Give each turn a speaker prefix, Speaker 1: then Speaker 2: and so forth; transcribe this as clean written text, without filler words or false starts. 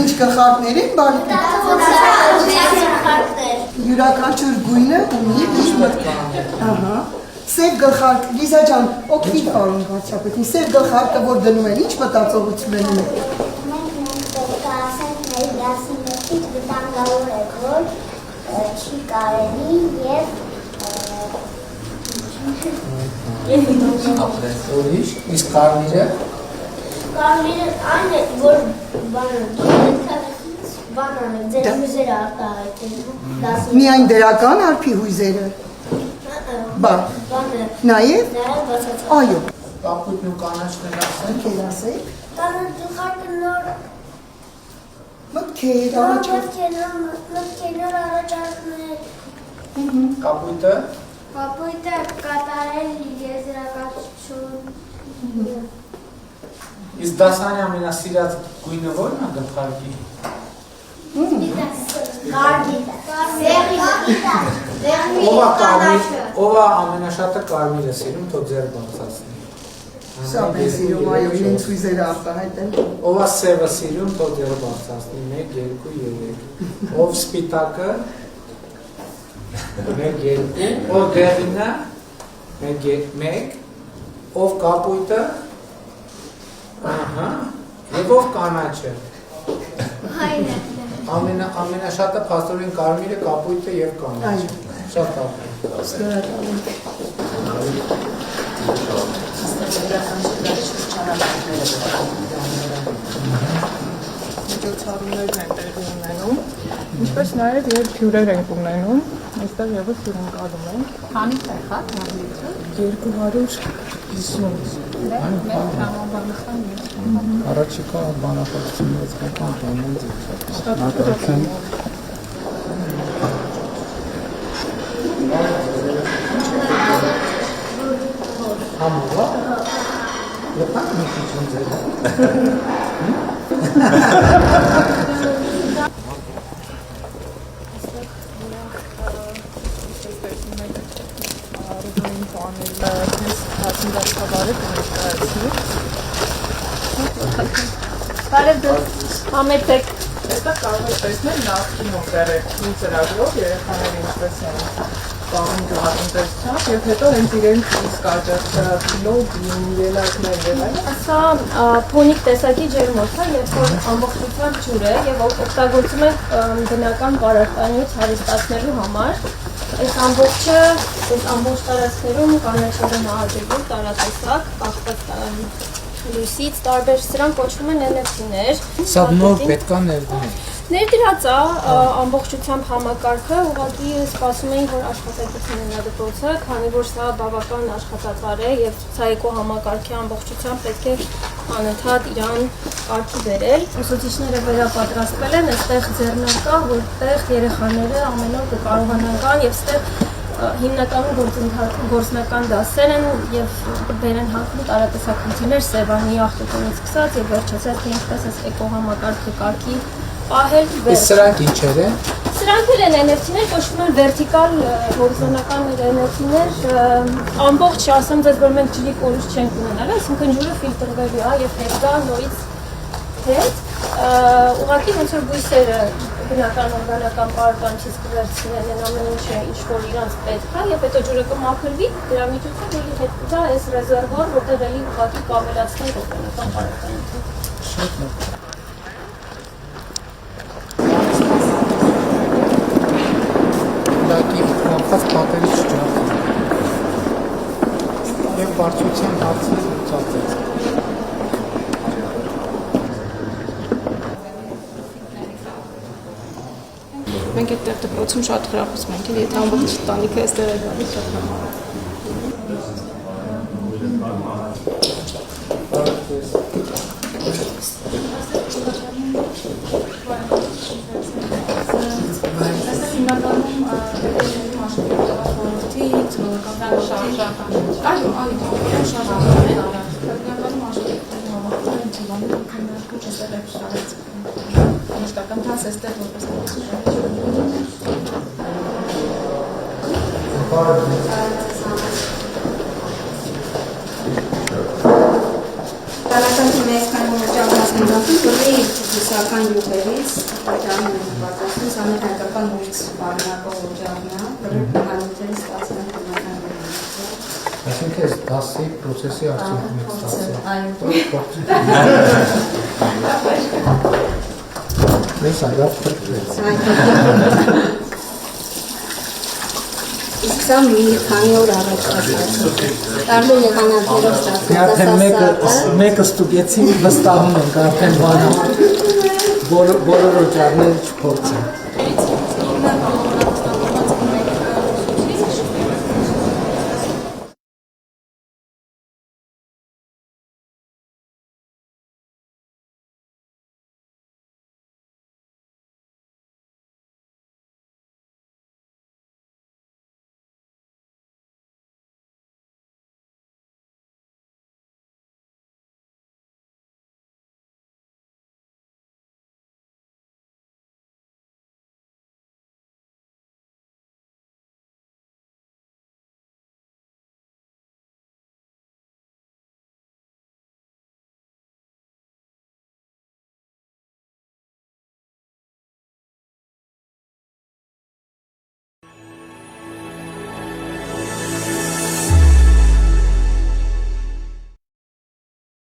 Speaker 1: Ինչ գլխարկներ են բալիկը։ Յուրաքանչյուր գույնը ունի ինչ մտք։ Ահա։ Սև գլխարկ, Լիզա ջան, օգնի պարոն վարչապետին, սև գլխարկը որ դնում են, ինչ մտածողություն են ունում։
Speaker 2: Մենք ասենք մեր դասնետից վտանգավոր է, որ չի կարելի
Speaker 3: Ուրիշ, իսկ կարմիրը։
Speaker 2: Կարմիրը այն է, որ բանան է, ձեր հույզերը արտահայտելու։
Speaker 1: Միայն դրական արփի հույզերը։ Բա։ Նաև։ Այո։
Speaker 3: Կապույտն ու կանաչն ասենք։
Speaker 1: Ասեք։
Speaker 2: Կանաչ գլխարկը նոր
Speaker 1: մտքեր,
Speaker 2: առաջարկներ։
Speaker 3: Կապույտը։
Speaker 2: Կապույտը կատարել եզրակացություն։
Speaker 3: Իսկ դասանի ամենասիրած գույնը ո՞րն է գլխարկի։ Ով է ամենաշատը կարմիրը սիրում, թող ձեր բարձրացնի։
Speaker 1: Շատ են սիրում, այո, իրենց հույզերը արտահայտեն։
Speaker 3: Ով է սևը սիրում, թող ձերը բարձրացնի, 1, 2, 3։ Ով սպիտակը, 1, 2, ով դեղինը, 1, ով կապույտը, ահա, եւ ով կանաչը։ Ամենաշատը փաստորեն կարմիրը, կապույտը եւ կանաչը։ Շատ լավ։
Speaker 4: Միջոցառումներն են տեղի ունենում, ինչպես նաև երբ հյուրեր ենք ունենում, այստեղ ևս հյուրընկալում ենք։
Speaker 5: Քանի տեղ է նավիճը։
Speaker 4: 250
Speaker 3: Առաջիկա բանախոսությունից կան տոնեն Համովա։ Եպակ մի քիչ ձեր։
Speaker 5: Համեցեք։
Speaker 4: Այստեղ կարող եք տեսնել նախկին օպերատիվ ծրագրով երեխաները ինչպես են պահում գյուղատնտեսությամբ եւ հետո հենց իրենց իսկ աջակցելով ելակներ եւ այլն։
Speaker 5: Սա փոնիկ տեսակի ջերմոց է, երբ որ ամբողջությամբ ջուր է եւ օգտագործում ենք բնական պարարտանյութ հարստացնելու համար։ Այս ամբողջը ամբողջ տարածքներում կանաչով են ահագերում տարատեսակ, կախված լույսից տարբեր, սրանք կոչվում են NFT-ներ։
Speaker 3: Սա նոր պետք է ներդնել։
Speaker 5: Ներդրած է ամբողջությամբ համակարգը, ուղղակի սպասում ենք, որ աշխատակիցն ունենա դպրոցը, քանի որ սա բավական աշխատածար է եւ ցուցայիկո համակարգի ամբողջությամբ պետք է անընդհատ իրան կարգի բերել։ Ուսուցիչները վերապատրաստվել են, այստեղ ձեռնարկա, որտեղ երեխաները ամեն օր կկարողանան եւ այստեղ հիմնականում գործնական դասեր են եւ բեր են հանգում տարատեսակություններ Սևանի աղտոտումից սկսած եւ վերջացած թե ինչպես էս էկոհամակարգը կարգի պահել։
Speaker 3: Իսկ սրանք ինչեր են։
Speaker 5: Սրանք էլ են NFT-ներ, կոչվում են վերտիկալ հորիզոնական NFT-ներ, ամբողջ ասեմ ձեզ, որ մենք ջրի կորուս չենք ունենալ, այսինքն ջուրը ֆիլտրվելու է եւ հետո նորից հետ ուղղակի ոնց որ բույսերը բնական օրգանական պարարտանյութից կվերցնեն են ամեն ինչը ինչ որ իրանց պետք է եւ հետո ջուրը կմաքրվի դրա միջոցով էլի հետ դա այս ռեզերվուար որտեղ էլի ուղղակի կավելացնեն օրգանական պարարտանյութը։
Speaker 3: Շատ լավ։ Լակի կապված պատերից չջախում։ Եվ բարձրության հարցը լուծածեց։
Speaker 6: Մենք այդտեղ դպրոցում շատ խրախուսում ենք, եթե ամբողջ տանիքը այստեղ է գալիս շատ լավ։
Speaker 7: Տարածան թիմի այսքան Անդրախին կլի հուսական յուղերից, օջարն են պատասխան, սաներ հայկական ուրից բարնակող օջարնա, կլի հանութերից ստացել են կմականներ։
Speaker 3: Այսինքն այս դասի պրոցեսի արդյունքում եք ստացել։
Speaker 7: Այո։
Speaker 3: Մեզ այլավ պրկվեց։
Speaker 7: Իսկ սա մի քանի օր առաջ ստացել։ Տարբեր եղանակներով
Speaker 3: Արդեն մեկը ստուգեցի վստահում ենք, արդեն բանը բոլոր օջարները չփորձեն։